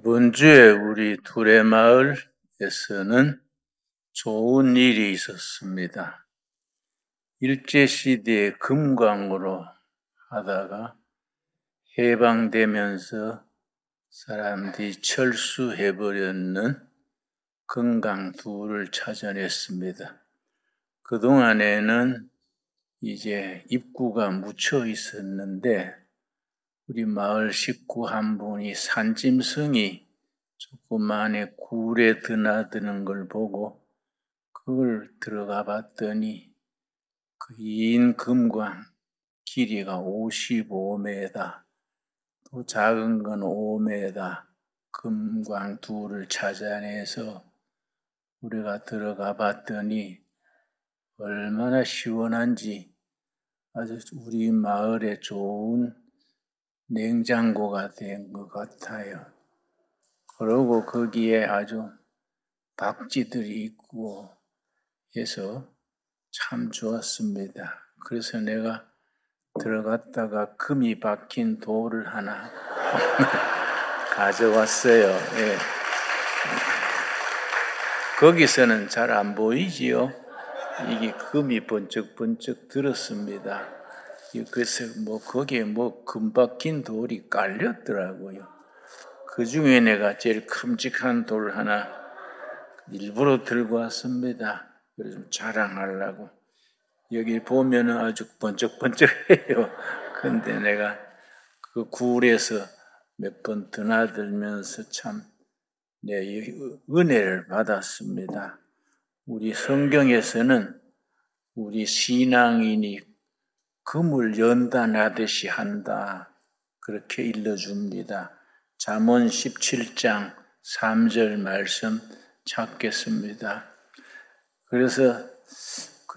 이번 주에 우리 두레마을에서는 좋은 일이 있었습니다. 일제시대에 금광으로 하다가 해방되면서 사람들이 철수해버렸는 금강두를 찾아냈습니다. 그동안에는 이제 입구가 묻혀 있었는데 우리 마을 식구 한 분이 산짐승이 조그만에 굴에 드나드는 걸 보고 그걸 들어가 봤더니 그 긴 금광 길이가 55m, 또 작은 건 5m 금광 둘을 찾아내서 우리가 들어가 봤더니 얼마나 시원한지 아주 우리 마을에 좋은 냉장고가 된 것 같아요. 그러고 거기에 아주 박쥐들이 있고 해서 참 좋았습니다. 그래서 내가 들어갔다가 금이 박힌 돌을 하나 가져왔어요. 예. 거기서는 잘 안 보이지요? 이게 금이 번쩍번쩍 들었습니다. 그래서 거기에 금 박힌 돌이 깔렸더라고요. 그 중에 내가 제일 큼직한 돌 하나 일부러 들고 왔습니다. 그래서 좀 자랑하려고. 여기 보면은 아주 번쩍번쩍해요. 근데 내가 그 굴에서 몇 번 드나들면서 참 내 은혜를 받았습니다. 우리 성경에서는 우리 신앙인이 금을 연단하듯이 한다. 그렇게 일러줍니다. 잠언 17장 3절 말씀 찾겠습니다. 그래서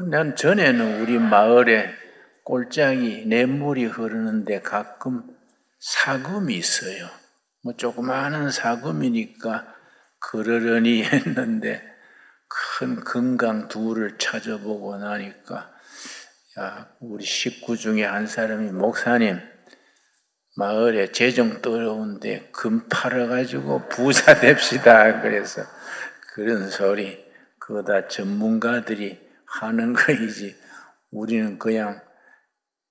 난 전에는 우리 마을에 골짜기 냇물이 흐르는데 가끔 사금이 있어요. 조그마한 사금이니까 그러려니 했는데 큰 금강 둘을 찾아보고 나니까 우리 식구 중에 한 사람이 목사님 마을에 재정 떨어오는데 금 팔아가지고 부자 됩시다. 그래서 그런 소리 그거 다 전문가들이 하는 거이지 우리는 그냥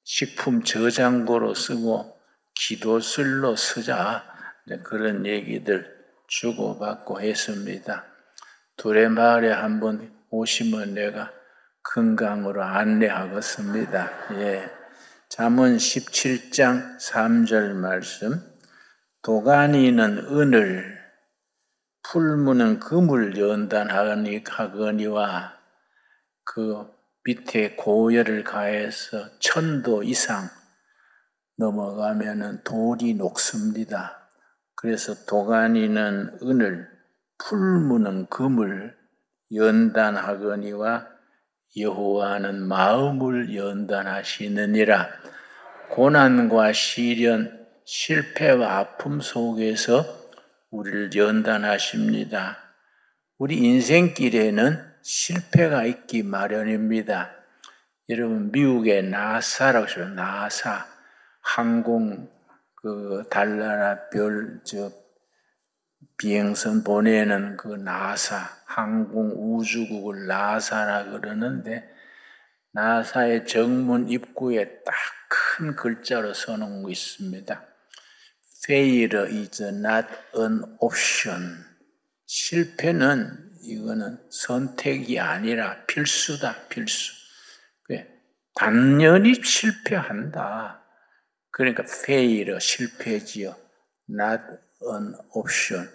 식품 저장고로 쓰고 기도실로 쓰자 그런 얘기들 주고받고 했습니다. 두레마을에 한번 오시면 내가 금강으로 안내하겠습니다. 예. 잠언 17장 3절 말씀. 도가니는 은을, 풀무는 금을 연단하거니와 그 밑에 고열을 가해서 1000도 이상 넘어가면은 돌이 녹습니다. 그래서 도가니는 은을, 풀무는 금을 연단하거니와 여호와는 마음을 연단하시느니라. 고난과 시련, 실패와 아픔 속에서 우리를 연단하십니다. 우리 인생길에는 실패가 있기 마련입니다. 여러분 미국의 나사라고 하죠. 나사 항공 달나라 비행선 보내는 그 나사 항공 우주국을 나사라 그러는데 나사의 정문 입구에 딱 큰 글자로 써놓은 거 있습니다. Failure is not an option. 실패는 이거는 선택이 아니라 필수다. 필수. 당연히 실패한다. 그러니까 failure, 실패지요. not an option.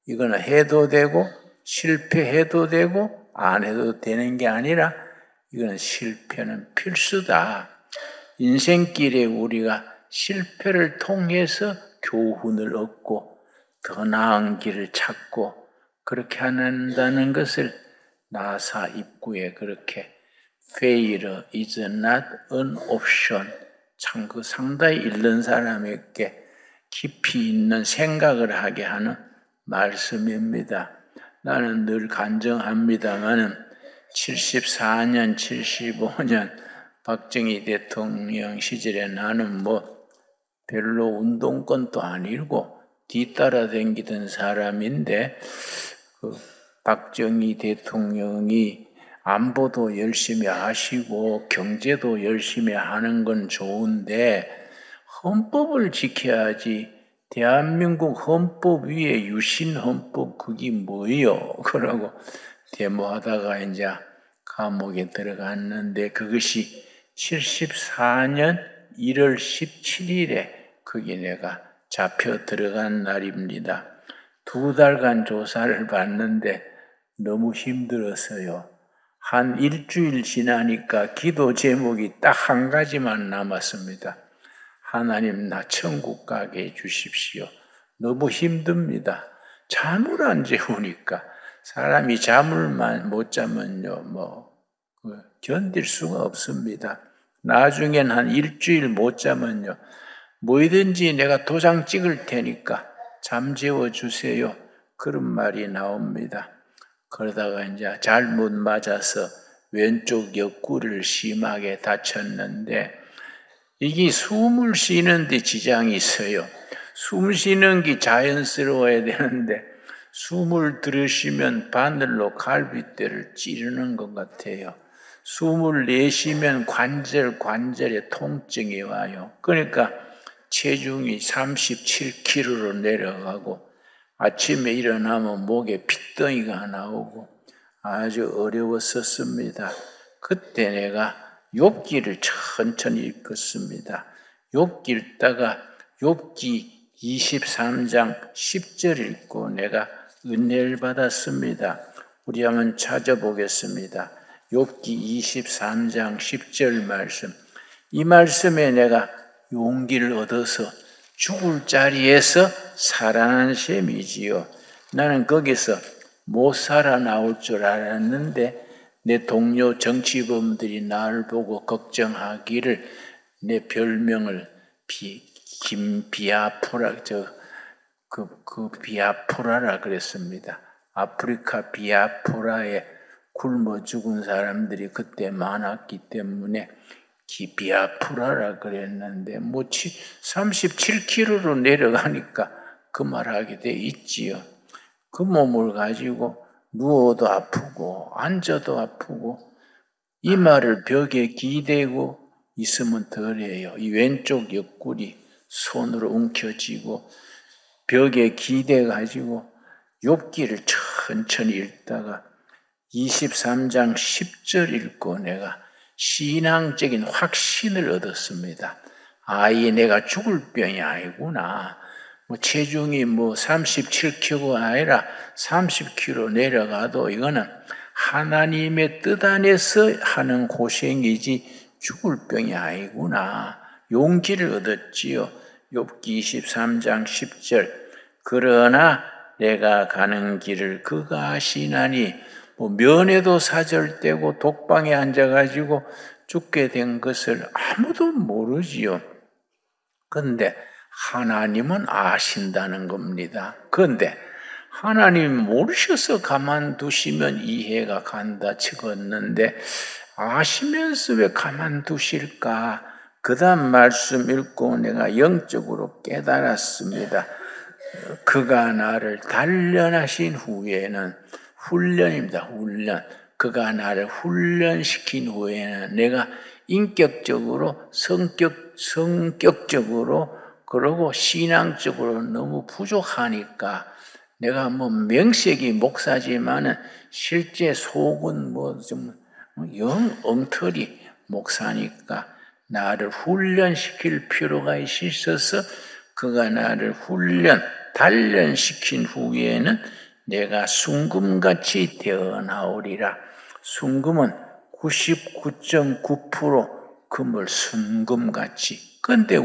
이거는 해도 되고 실패해도 되고 안 해도 되는 게 아니라 이거는 실패는 필수다. 인생길에 우리가 실패를 통해서 교훈을 얻고 더 나은 길을 찾고 그렇게 한다는 것을 나사 입구에 그렇게 Failure is not an option. 참 그 상당히 읽는 사람에게 깊이 있는 생각을 하게 하는 말씀입니다. 나는 늘 간증합니다마는 74년, 75년 박정희 대통령 시절에 나는 별로 운동권도 아니고 뒤따라 다니던 사람인데 그 박정희 대통령이 안보도 열심히 하시고 경제도 열심히 하는 건 좋은데 헌법을 지켜야지. 대한민국 헌법 위에 유신 헌법 그게 뭐예요? 그러고 데모하다가 이제 감옥에 들어갔는데 그것이 74년 1월 17일에 거기 내가 잡혀 들어간 날입니다. 2달간 조사를 받는데 너무 힘들었어요. 한 일주일 지나니까 기도 제목이 딱 한 가지만 남았습니다. 하나님 나 천국 가게 해주십시오. 너무 힘듭니다. 잠을 안 재우니까 사람이 잠을만 못 자면요 견딜 수가 없습니다. 나중엔 한 일주일 못 자면요 뭐든지 내가 도장 찍을 테니까 잠재워 주세요. 그런 말이 나옵니다. 그러다가 이제 잘못 맞아서 왼쪽 옆구리를 심하게 다쳤는데 이게 숨을 쉬는데 지장이 있어요. 숨 쉬는 게 자연스러워야 되는데 숨을 들이쉬면 바늘로 갈비뼈를 찌르는 것 같아요. 숨을 내쉬면 관절에 통증이 와요. 그러니까 체중이 37kg로 내려가고 아침에 일어나면 목에 핏덩이가 나오고 아주 어려웠었습니다. 그때 내가 욥기를 천천히 읽었습니다. 욥기 읽다가 욥기 23장 10절 읽고 내가 은혜를 받았습니다. 우리 한번 찾아보겠습니다. 욥기 23장 10절 말씀. 이 말씀에 내가 용기를 얻어서 죽을 자리에서 살아난 셈이지요. 나는 거기서 못 살아나올 줄 알았는데 내 동료 정치범들이 나를 보고 걱정하기를 내 별명을 비아프라 비아프라라 그랬습니다. 아프리카 비아프라에 굶어 죽은 사람들이 그때 많았기 때문에 비아프라라 그랬는데 37kg로 내려가니까 그 말하게 돼 있지요. 그 몸을 가지고 누워도 아프고 앉아도 아프고 이마를 벽에 기대고 있으면 덜해요. 이 왼쪽 옆구리 손으로 움켜쥐고 벽에 기대가지고 욥기를 천천히 읽다가 23장 10절 읽고 내가 신앙적인 확신을 얻었습니다. 이 내가 죽을 병이 아니구나. 체중이 37kg 아니라 30kg 내려가도 이거는 하나님의 뜻 안에서 하는 고생이지 죽을 병이 아니구나. 용기를 얻었지요. 욥기 23장 10절. 그러나 내가 가는 길을 그가 아시나니 면회도 사절되고 독방에 앉아가지고 죽게 된 것을 아무도 모르지요. 그런데 하나님은 아신다는 겁니다. 그런데 하나님 모르셔서 가만두시면 이해가 간다 치겠는데 아시면서 왜 가만두실까? 그 다음 말씀 읽고 내가 영적으로 깨달았습니다. 그가 나를 단련하신 후에는 훈련입니다. 훈련. 그가 나를 훈련시킨 후에는 내가 인격적으로 성격적으로 그러고 신앙적으로 너무 부족하니까 내가 명색이 목사지만은 실제 속은 좀 영 엉터리 목사니까 나를 훈련시킬 필요가 있어서 그가 나를 단련시킨 후에는 내가 순금같이 되어나오리라. 순금은 99.9% 금을 순금같이. 그런데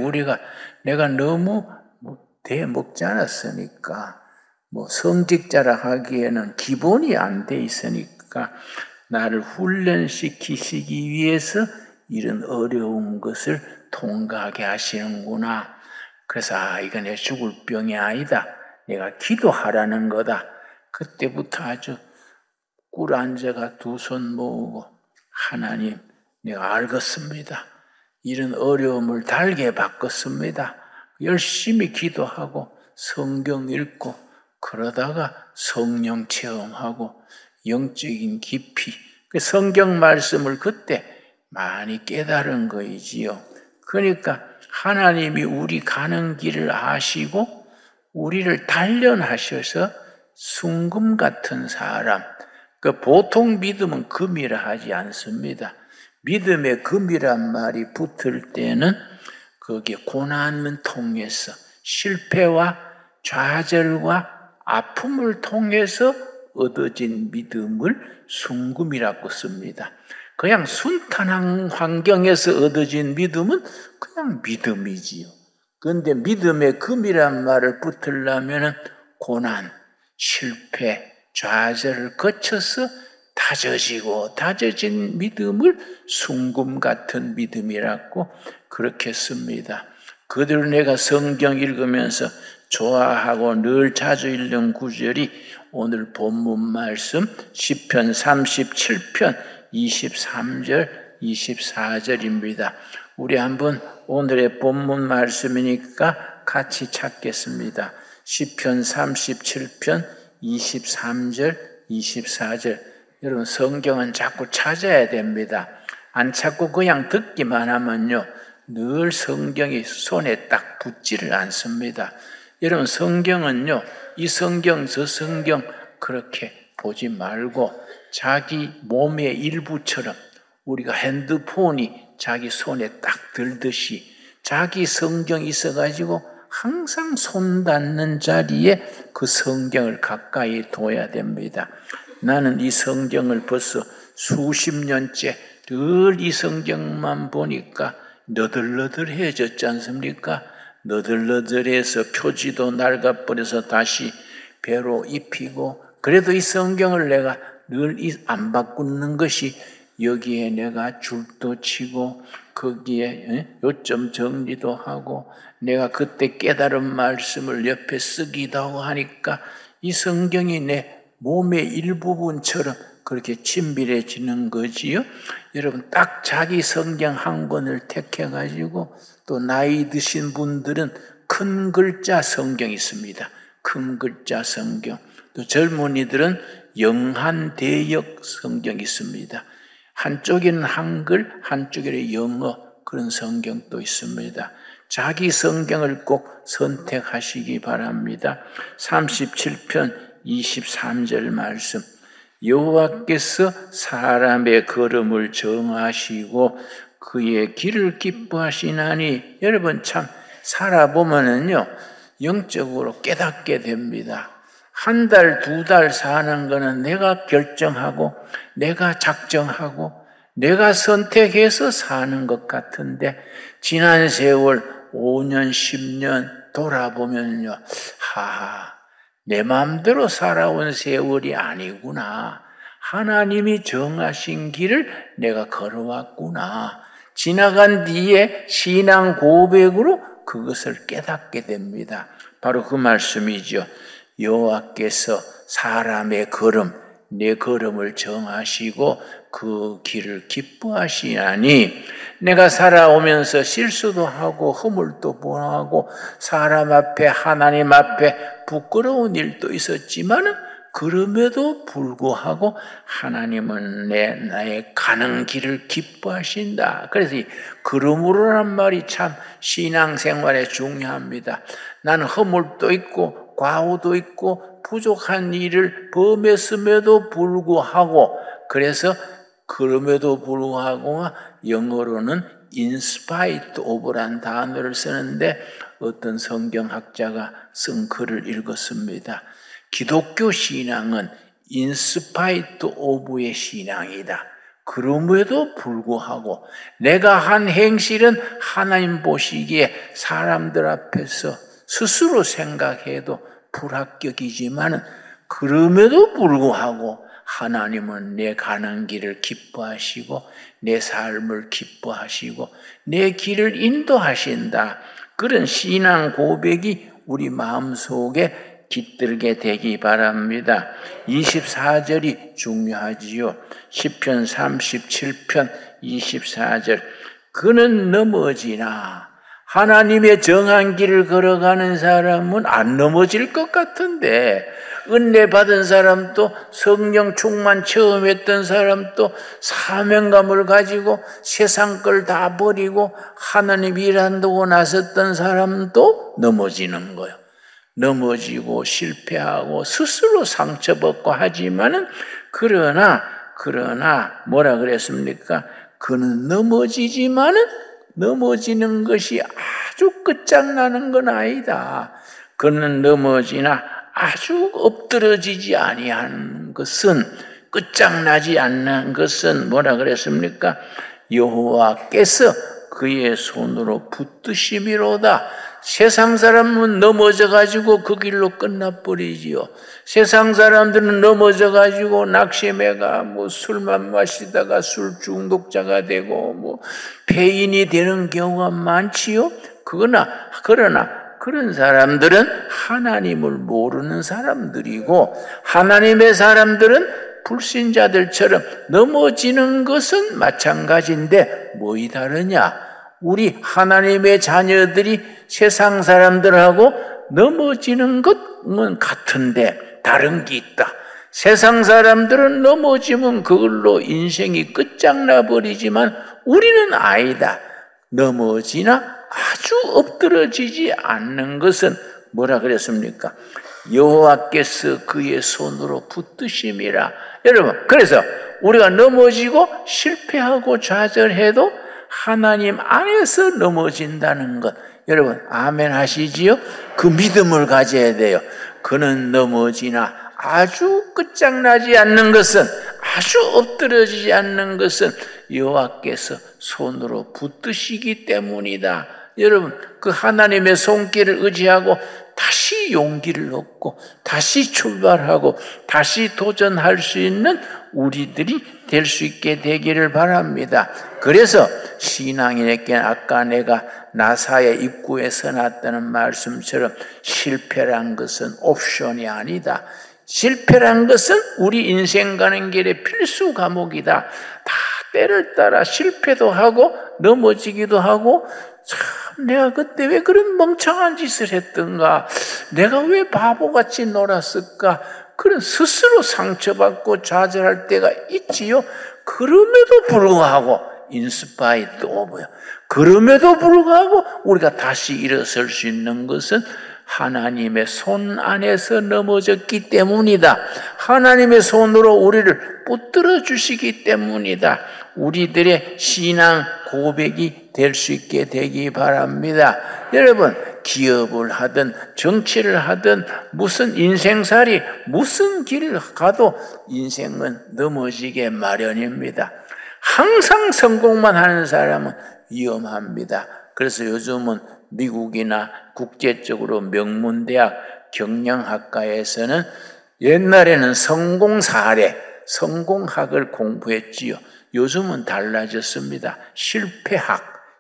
내가 너무 대먹지 않았으니까 성직자라 하기에는 기본이 안 돼 있으니까 나를 훈련시키시기 위해서 이런 어려운 것을 통과하게 하시는구나. 그래서 이거 내 죽을 병이 아니다. 내가 기도하라는 거다. 그때부터 아주 꿀 앉아가 두 손 모으고 하나님 내가 알겠습니다. 이런 어려움을 달게 바꿨습니다. 열심히 기도하고 성경 읽고 그러다가 성령 체험하고 영적인 깊이 성경 말씀을 그때 많이 깨달은 거이지요. 그러니까 하나님이 우리 가는 길을 아시고 우리를 단련하셔서 순금 같은 사람, 보통 믿음은 금이라 하지 않습니다. 믿음의 금이란 말이 붙을 때는 거기에 고난을 통해서 실패와 좌절과 아픔을 통해서 얻어진 믿음을 순금이라고 씁니다. 그냥 순탄한 환경에서 얻어진 믿음은 그냥 믿음이지요. 그런데 믿음의 금이란 말을 붙으려면 고난, 실패, 좌절을 거쳐서 다져진 믿음을 순금 같은 믿음이라고 그렇게 씁니다. 그대로 내가 성경 읽으면서 좋아하고 늘 자주 읽는 구절이 오늘 본문 말씀 시편 37편 23절 24절입니다. 우리 한번 오늘의 본문 말씀이니까 같이 찾겠습니다. 시편 37편 23절 24절. 여러분 성경은 자꾸 찾아야 됩니다. 안 찾고 그냥 듣기만 하면요 늘 성경이 손에 딱 붙지를 않습니다. 여러분 성경은요 이 성경 저 성경 그렇게 보지 말고 자기 몸의 일부처럼 우리가 핸드폰이 자기 손에 딱 들듯이 자기 성경이 있어가지고 항상 손 닿는 자리에 그 성경을 가까이 둬야 됩니다. 나는 이 성경을 벌써 수십 년째 늘 이 성경만 보니까 너덜너덜해졌지 않습니까? 너덜너덜해서 표지도 낡아버려서 다시 배로 입히고 그래도 이 성경을 내가 늘 안 바꾸는 것이 여기에 내가 줄도 치고 거기에 요점 정리도 하고 내가 그때 깨달은 말씀을 옆에 쓰기도 하니까 이 성경이 내 몸의 일부분처럼 그렇게 친밀해지는 거지요. 여러분 딱 자기 성경 한 권을 택해가지고 또 나이 드신 분들은 큰 글자 성경이 있습니다. 큰 글자 성경. 또 젊은이들은 영한 대역 성경이 있습니다. 한쪽에는 한글, 한쪽에는 영어 그런 성경도 있습니다. 자기 성경을 꼭 선택하시기 바랍니다. 37편 23절 말씀. 여호와께서 사람의 걸음을 정하시고 그의 길을 기뻐하시나니 여러분 참 살아보면은요 영적으로 깨닫게 됩니다. 한 달, 두 달 사는 거는 내가 결정하고 내가 작정하고 내가 선택해서 사는 것 같은데 지난 세월 5년, 10년 돌아보면요 내 마음대로 살아온 세월이 아니구나. 하나님이 정하신 길을 내가 걸어왔구나. 지나간 뒤에 신앙 고백으로 그것을 깨닫게 됩니다. 바로 그 말씀이죠. 여호와께서 사람의 걸음, 내 걸음을 정하시고 그 길을 기뻐하시나니 내가 살아오면서 실수도 하고 허물도 범하고 사람 앞에 하나님 앞에 부끄러운 일도 있었지만 그럼에도 불구하고 하나님은 나의 가는 길을 기뻐하신다. 그래서 이 그러므로란 말이 참 신앙생활에 중요합니다. 나는 허물도 있고 과오도 있고 부족한 일을 범했음에도 불구하고 그래서 그럼에도 불구하고 영어로는 in spite of란 단어를 쓰는데 어떤 성경학자가 쓴 글을 읽었습니다. 기독교 신앙은 in spite of의 신앙이다. 그럼에도 불구하고 내가 한 행실은 하나님 보시기에 사람들 앞에서 스스로 생각해도 불합격이지만 그럼에도 불구하고 하나님은 내 가는 길을 기뻐하시고 내 삶을 기뻐하시고 내 길을 인도하신다. 그런 신앙 고백이 우리 마음속에 깃들게 되기 바랍니다. 24절이 중요하지요. 시편 37편 24절. 그는 넘어지나 하나님의 정한 길을 걸어가는 사람은 안 넘어질 것 같은데, 은혜 받은 사람도, 성령 충만 체험했던 사람도, 사명감을 가지고 세상 걸 다 버리고 하나님 일한다고 나섰던 사람도 넘어지는 거예요. 넘어지고 실패하고 스스로 상처받고 하지만은, 그러나 뭐라 그랬습니까? 그는 넘어지지만은 넘어지는 것이 아주 끝장나는 건 아니다. 그는 넘어지나 아주 엎드러지지 아니하는 것은, 끝장나지 않는 것은 뭐라 그랬습니까? 여호와께서 그의 손으로 붙드심이로다. 세상 사람은 넘어져가지고 그 길로 끝나버리지요. 세상 사람들은 넘어져가지고 낙심해가 술만 마시다가 술 중독자가 되고 폐인이 되는 경우가 많지요. 그러나 그런 사람들은 하나님을 모르는 사람들이고, 하나님의 사람들은 불신자들처럼 넘어지는 것은 마찬가지인데 뭐이 다르냐? 우리 하나님의 자녀들이 세상 사람들하고 넘어지는 것은 같은데 다른 게 있다. 세상 사람들은 넘어지면 그걸로 인생이 끝장나 버리지만 우리는 아니다. 넘어지나 아주 엎드러지지 않는 것은 뭐라 그랬습니까? 여호와께서 그의 손으로 붙드심이라. 여러분, 그래서 우리가 넘어지고 실패하고 좌절해도 하나님 안에서 넘어진다는 것, 여러분 아멘 하시지요? 그 믿음을 가져야 돼요. 그는 넘어지나 아주 끝장나지 않는 것은, 아주 엎드러지지 않는 것은 여호와께서 손으로 붙드시기 때문이다. 여러분, 그 하나님의 손길을 의지하고 다시 용기를 얻고 다시 출발하고 다시 도전할 수 있는 우리들이 될 수 있게 되기를 바랍니다. 그래서 신앙인에게 아까 내가 나사의 입구에 서놨다는 말씀처럼 실패란 것은 옵션이 아니다. 실패란 것은 우리 인생 가는 길의 필수 과목이다. 다 때를 따라 실패도 하고 넘어지기도 하고, 참 내가 그때 왜 그런 멍청한 짓을 했던가, 내가 왜 바보같이 놀았을까, 그런 스스로 상처받고 좌절할 때가 있지요. 그럼에도 불구하고 인스파이트 오버요. 그럼에도 불구하고 우리가 다시 일어설 수 있는 것은 하나님의 손 안에서 넘어졌기 때문이다. 하나님의 손으로 우리를 붙들어 주시기 때문이다. 우리들의 신앙 고백이 될 수 있게 되기 바랍니다. 여러분, 기업을 하든 정치를 하든 무슨 인생살이 무슨 길을 가도 인생은 넘어지게 마련입니다. 항상 성공만 하는 사람은 위험합니다. 그래서 요즘은 미국이나 국제적으로 명문대학 경영학과에서는 옛날에는 성공 사례, 성공학을 공부했지요. 요즘은 달라졌습니다.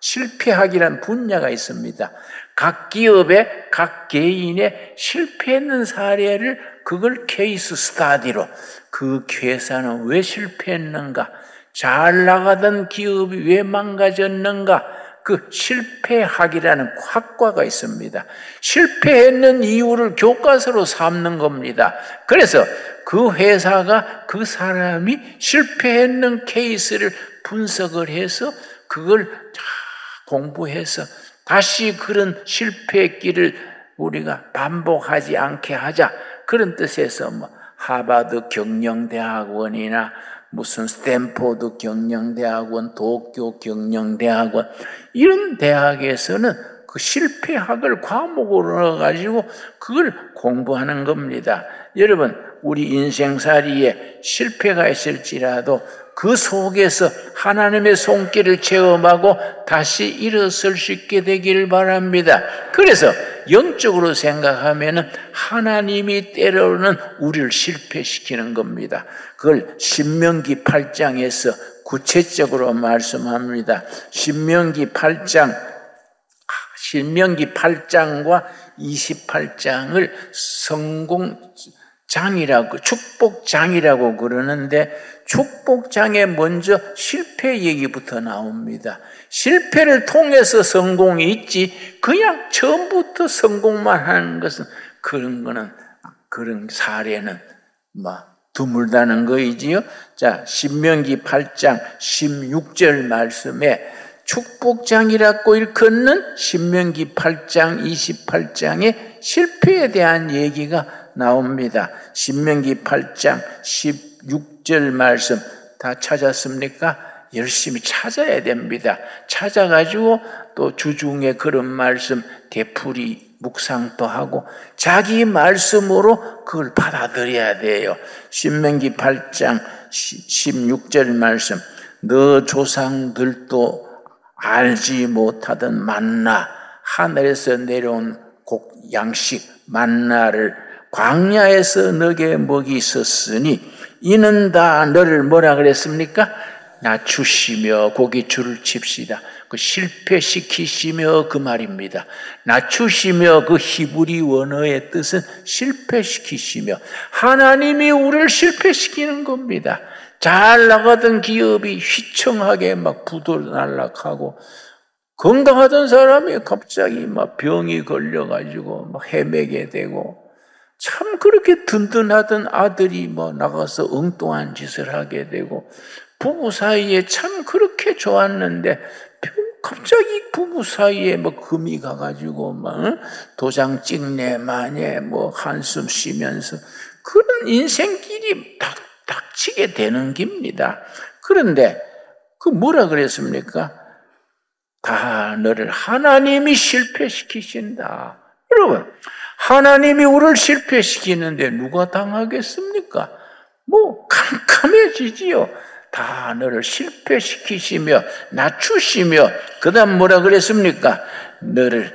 실패학이란 분야가 있습니다. 각 기업의, 각 개인의 실패했는 사례를 그걸 케이스 스타디로, 그 회사는 왜 실패했는가, 잘 나가던 기업이 왜 망가졌는가, 그 실패학이라는 학과가 있습니다. 실패했는 이유를 교과서로 삼는 겁니다. 그래서 그 회사가, 그 사람이 실패했는 케이스를 분석을 해서 그걸 공부해서 다시 그런 실패의 길을 우리가 반복하지 않게 하자, 그런 뜻에서 하버드 경영대학원이나 무슨 스탠포드 경영대학원, 도쿄 경영대학원, 이런 대학에서는 그 실패학을 과목으로 가지고 그걸 공부하는 겁니다. 여러분, 우리 인생살이에 실패가 있을지라도 그 속에서 하나님의 손길을 체험하고 다시 일어설 수 있게 되기를 바랍니다. 그래서 영적으로 생각하면 하나님이 때로는 우리를 실패시키는 겁니다. 그걸 신명기 8장에서 구체적으로 말씀합니다. 신명기 8장과 28장을 축복장이라고 그러는데 축복장에 먼저 실패 얘기부터 나옵니다. 실패를 통해서 성공이 있지 그냥 처음부터 성공만 하는 것은 그런 사례는 드물다는 거이지요. 자, 신명기 8장 16절 말씀에 축복장이라고 일컫는 신명기 8장 28장에 실패에 대한 얘기가 나옵니다. 신명기 8장 16절 말씀 다 찾았습니까? 열심히 찾아야 됩니다. 찾아가지고 또 주중에 그런 말씀 되풀이 묵상도 하고 자기 말씀으로 그걸 받아들여야 돼요. 신명기 8장 16절 말씀 너 조상들도 알지 못하던 만나 하늘에서 내려온 양식 만나를 광야에서 너게 먹이셨으니 이는 다 너를 뭐라 그랬습니까? 낮추시며 거기 줄을 칩시다. 그 실패시키시며 그 말입니다. 낮추시며 그 히브리 원어의 뜻은 실패시키시며 하나님이 우리를 실패시키는 겁니다. 잘 나가던 기업이 휘청하게 부도날락하고 건강하던 사람이 갑자기 병이 걸려가지고 헤매게 되고 참 그렇게 든든하던 아들이 나가서 엉뚱한 짓을 하게 되고 부부 사이에 참 그렇게 좋았는데 갑자기 부부 사이에 금이 가가지고 도장 찍네 마네 한숨 쉬면서 그런 인생길이 닥치게 되는 겁니다. 그런데 뭐라 그랬습니까? 다 너를 하나님이 실패시키신다. 여러분, 하나님이 우리를 실패시키는데 누가 당하겠습니까? 캄캄해지지요. 다 너를 실패시키시며 낮추시며 그 다음 뭐라 그랬습니까? 너를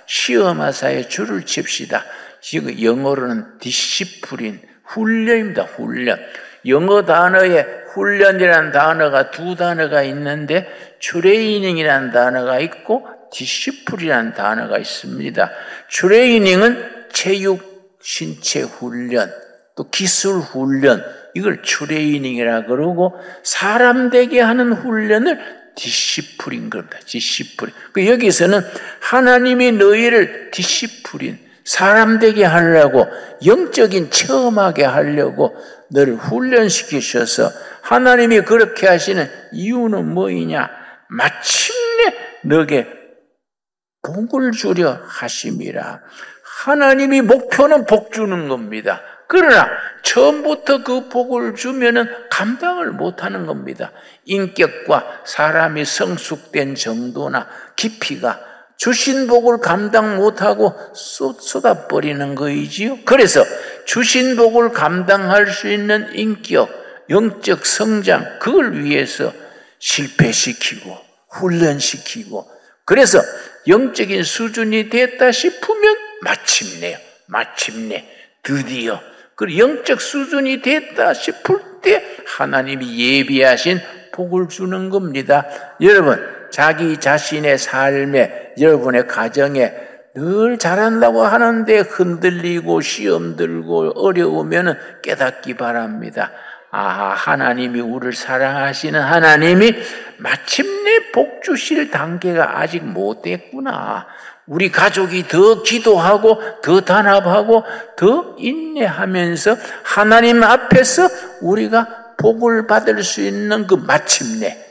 시험하사에 줄을 칩시다. 지금 영어로는 디시플린, 훈련입니다. 훈련. 영어 단어에 훈련이라는 단어가 두 단어가 있는데 트레이닝이라는 단어가 있고 디시플린이라는 단어가 있습니다. 트레이닝은 체육, 신체 훈련, 또 기술 훈련, 이걸 트레이닝이라 그러고 사람 되게 하는 훈련을 디시플린 겁니다. 디시플린. 여기서는 하나님이 너희를 디시플린, 사람 되게 하려고 영적인 체험하게 하려고 너를 훈련시키셔서 하나님이 그렇게 하시는 이유는 뭐이냐? 마침내 너에게 복을 주려 하심이라. 하나님이 목표는 복 주는 겁니다. 그러나 처음부터 그 복을 주면은 감당을 못하는 겁니다. 인격과 사람이 성숙된 정도나 깊이가 주신 복을 감당 못하고 쏟아버리는 거이지요. 그래서 주신 복을 감당할 수 있는 인격, 영적 성장, 그걸 위해서 실패시키고 훈련시키고, 그래서 영적인 수준이 됐다 싶으면 마침내 드디어 그 영적 수준이 됐다 싶을 때 하나님이 예비하신 복을 주는 겁니다. 여러분, 자기 자신의 삶에, 여러분의 가정에 늘 잘한다고 하는데 흔들리고 시험 들고 어려우면 깨닫기 바랍니다. 하나님이 우리를 사랑하시는 하나님이 마침내 복 주실 단계가 아직 못 됐구나. 우리 가족이 더 기도하고 더 단합하고 더 인내하면서 하나님 앞에서 우리가 복을 받을 수 있는 그 마침내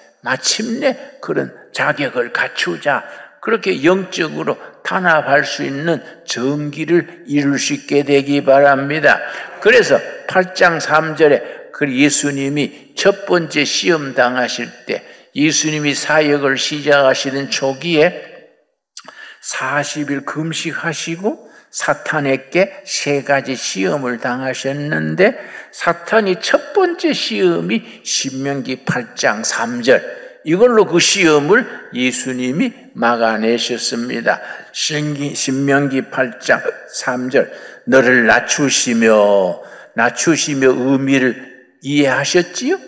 그런 자격을 갖추자. 그렇게 영적으로 단합할 수 있는 정기를 이룰 수 있게 되기 바랍니다. 그래서 8장 3절에 예수님이 첫 번째 시험 당하실 때, 예수님이 사역을 시작하시는 초기에 40일 금식하시고 사탄에게 3가지 시험을 당하셨는데, 사탄이 첫 번째 시험이 신명기 8장 3절, 이걸로 그 시험을 예수님이 막아내셨습니다. 신명기 8장 3절, 너를 낮추시며 의미를 이해하셨지요?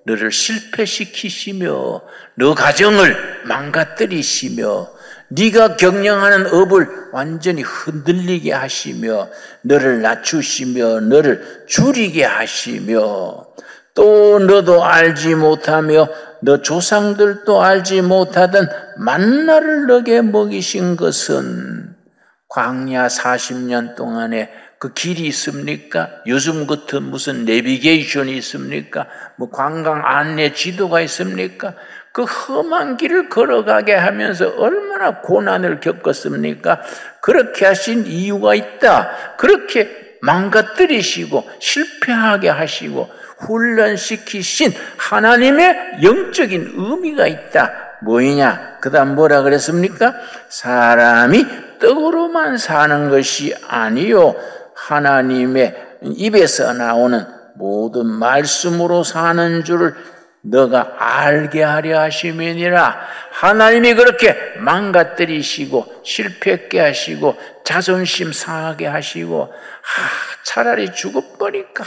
너를 실패시키시며 너 가정을 망가뜨리시며 네가 경영하는 업을 완전히 흔들리게 하시며 너를 낮추시며 너를 줄이게 하시며 또 너도 알지 못하며 너 조상들도 알지 못하던 만나를 너게 먹이신 것은 광야 40년 동안에 그 길이 있습니까? 요즘 같은 무슨 내비게이션이 있습니까? 뭐 관광 안내 지도가 있습니까? 그 험한 길을 걸어가게 하면서 얼마나 고난을 겪었습니까? 그렇게 하신 이유가 있다. 그렇게 망가뜨리시고 실패하게 하시고 훈련시키신 하나님의 영적인 의미가 있다. 뭐이냐? 그 다음 뭐라 그랬습니까? 사람이 떡으로만 사는 것이 아니요 하나님의 입에서 나오는 모든 말씀으로 사는 줄을 너가 알게 하려 하심이니라. 하나님이 그렇게 망가뜨리시고 실패하게 하시고 자존심 상하게 하시고 차라리 죽어버릴까?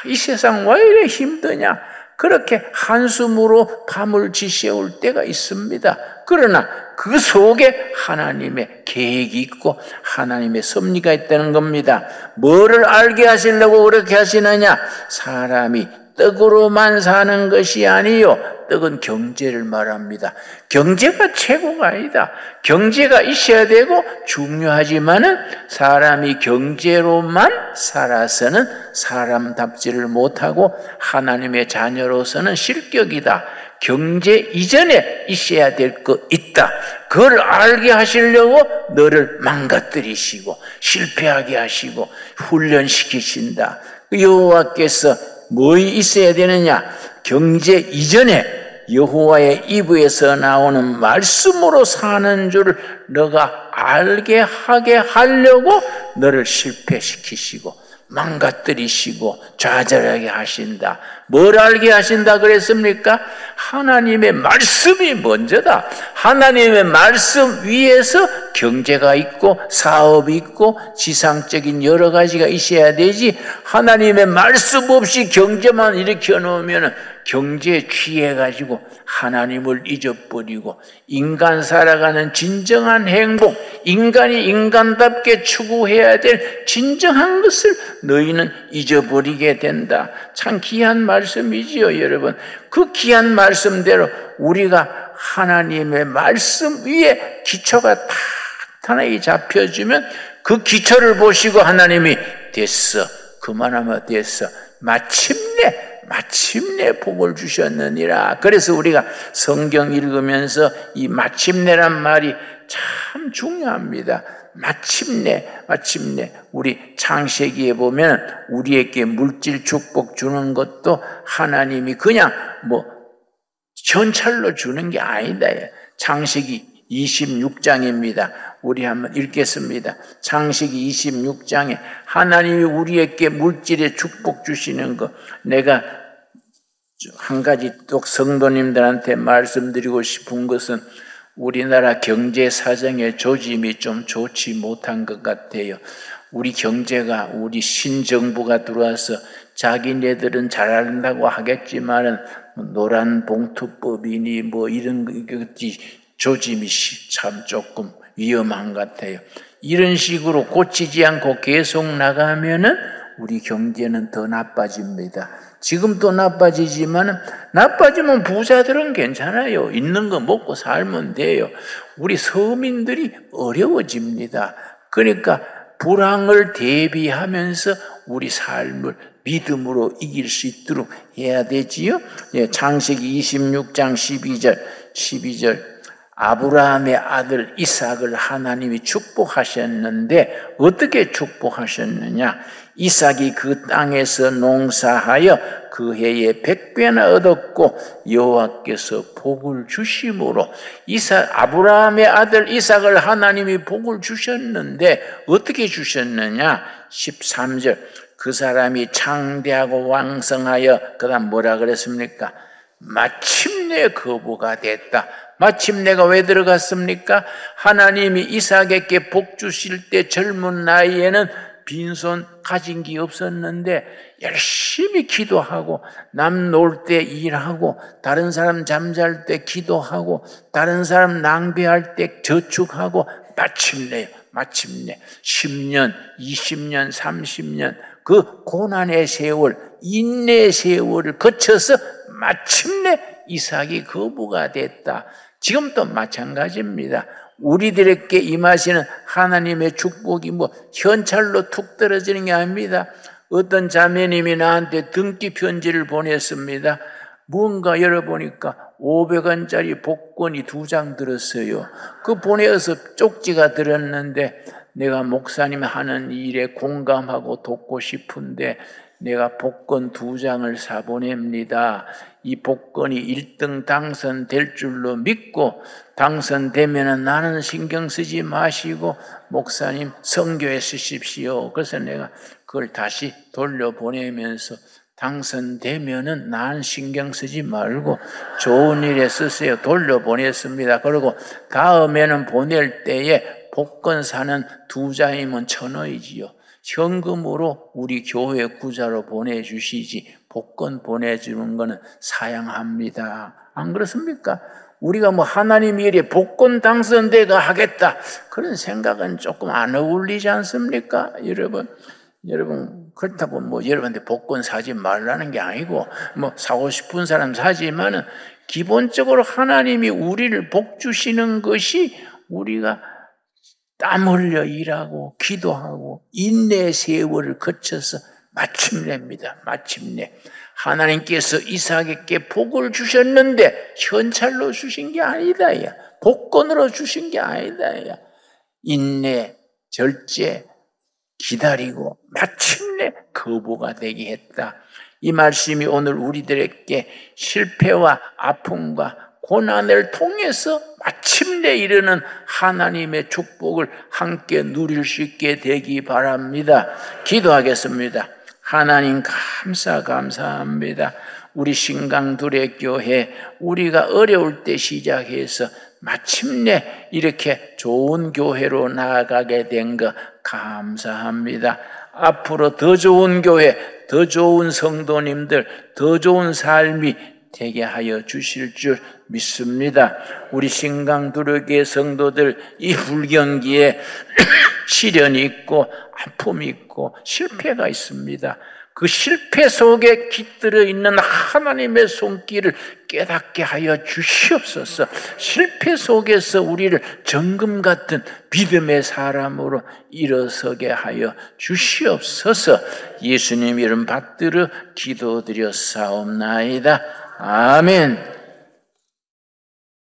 이 세상 왜 이래 힘드냐? 그렇게 한숨으로 밤을 지새울 때가 있습니다. 그러나 그 속에 하나님의 계획이 있고 하나님의 섭리가 있다는 겁니다. 뭐를 알게 하시려고 그렇게 하시느냐? 사람이 떡으로만 사는 것이 아니요. 떡은 경제를 말합니다. 경제가 최고가 아니다. 경제가 있어야 되고 중요하지만은 사람이 경제로만 살아서는 사람답지를 못하고 하나님의 자녀로서는 실격이다. 경제 이전에 있어야 될 거 있다. 그걸 알게 하시려고 너를 망가뜨리시고 실패하게 하시고 훈련시키신다. 여호와께서 뭐 있어야 되느냐? 경제 이전에 여호와의 입에서 나오는 말씀으로 사는 줄을 너가 알게 하게 하려고 너를 실패시키시고 망가뜨리시고 좌절하게 하신다. 뭘 알게 하신다 그랬습니까? 하나님의 말씀이 먼저다. 하나님의 말씀 위에서 경제가 있고 사업이 있고 지상적인 여러 가지가 있어야 되지, 하나님의 말씀 없이 경제만 일으켜 놓으면 경제에 취해가지고 하나님을 잊어버리고 인간 살아가는 진정한 행복, 인간이 인간답게 추구해야 될 진정한 것을 너희는 잊어버리게 된다. 참 귀한 말씀이지요, 여러분. 그 귀한 말씀대로 우리가 하나님의 말씀 위에 기초가 탄탄하게 잡혀주면 그 기초를 보시고 하나님이 됐어, 그만하면 됐어, 마침내 복을 주셨느니라. 그래서 우리가 성경 읽으면서 이 마침내란 말이 참 중요합니다. 마침내 우리 창세기에 보면 우리에게 물질 축복 주는 것도 하나님이 그냥 뭐 전찰로 주는 게 아니다. 창세기 26장입니다. 우리 한번 읽겠습니다. 창세기 26장에 하나님이 우리에게 물질의 축복 주시는 거, 내가 한 가지 또 성도님들한테 말씀드리고 싶은 것은 우리나라 경제 사정의 조짐이 좀 좋지 못한 것 같아요. 우리 경제가, 우리 신정부가 들어와서 자기네들은 잘한다고 하겠지만은 노란 봉투법이니 뭐 이런 것이 조짐이 참 조금 위험한 것 같아요. 이런 식으로 고치지 않고 계속 나가면은 우리 경제는 더 나빠집니다. 지금도 나빠지면 부자들은 괜찮아요. 있는 거 먹고 살면 돼요. 우리 서민들이 어려워집니다. 그러니까 불황을 대비하면서 우리 삶을 믿음으로 이길 수 있도록 해야 되지요. 창세기 26장 12절 아브라함의 아들 이삭을 하나님이 축복하셨는데 어떻게 축복하셨느냐? 이삭이 그 땅에서 농사하여 그 해에 100배나 얻었고 여호와께서 복을 주심으로 아브라함의 아들 이삭을 하나님이 복을 주셨는데 어떻게 주셨느냐? 13절 그 사람이 창대하고 왕성하여 그다음 뭐라 그랬습니까? 마침내 거부가 됐다. 마침내가 왜 들어갔습니까? 하나님이 이삭에게 복 주실 때 젊은 나이에는 빈손 가진 게 없었는데 열심히 기도하고 남 놀 때 일하고 다른 사람 잠잘 때 기도하고 다른 사람 낭비할 때 저축하고 마침내 10년, 20년, 30년 그 고난의 세월, 인내의 세월을 거쳐서 마침내 이삭이 거부가 됐다. 지금도 마찬가지입니다. 우리들에게 임하시는 하나님의 축복이 현찰로 툭 떨어지는 게 아닙니다. 어떤 자매님이 나한테 등기 편지를 보냈습니다. 뭔가 열어보니까 500원짜리 복권이 2장 들었어요. 그 보내어서 쪽지가 들었는데 내가 목사님 하는 일에 공감하고 돕고 싶은데 내가 복권 2장을 사보냅니다. 이 복권이 1등 당선될 줄로 믿고 당선되면 나는 신경 쓰지 마시고 목사님 선교에 쓰십시오. 그래서 내가 그걸 다시 돌려보내면서 당선되면은 난 신경 쓰지 말고 좋은 일에 쓰세요. 돌려보냈습니다. 그리고 다음에는 보낼 때에 복권 사는 2장이면 1,000원이지요. 현금으로 우리 교회 구자로 보내주시지 복권 보내주는 거는 사양합니다. 안 그렇습니까? 우리가 하나님 일에 복권 당선돼가 하겠다 그런 생각은 조금 안 어울리지 않습니까? 여러분 그렇다고 여러분한테 복권 사지 말라는 게 아니고 사고 싶은 사람 사지만은 기본적으로 하나님이 우리를 복 주시는 것이 우리가 땀 흘려 일하고 기도하고 인내의 세월을 거쳐서 마침내입니다. 마침내 하나님께서 이삭에게 복을 주셨는데 현찰로 주신 게 아니다. 야. 복권으로 주신 게 아니다. 야. 인내, 절제, 기다리고 마침내 거부가 되게 했다. 이 말씀이 오늘 우리들에게 실패와 아픔과 고난을 통해서 마침내 이르는 하나님의 축복을 함께 누릴 수 있게 되기 바랍니다. 기도하겠습니다. 하나님 감사합니다. 우리 신강둘의 교회 우리가 어려울 때 시작해서 마침내 이렇게 좋은 교회로 나아가게 된 거 감사합니다. 앞으로 더 좋은 교회, 더 좋은 성도님들, 더 좋은 삶이 되게 하여 주실 줄 믿습니다. 우리 신강두르교회 성도들 이 불경기에 시련이 있고 아픔이 있고 실패가 있습니다. 그 실패 속에 깃들어 있는 하나님의 손길을 깨닫게 하여 주시옵소서. 실패 속에서 우리를 정금 같은 믿음의 사람으로 일어서게 하여 주시옵소서. 예수님 이름 받들어 기도드렸사옵나이다. 아멘.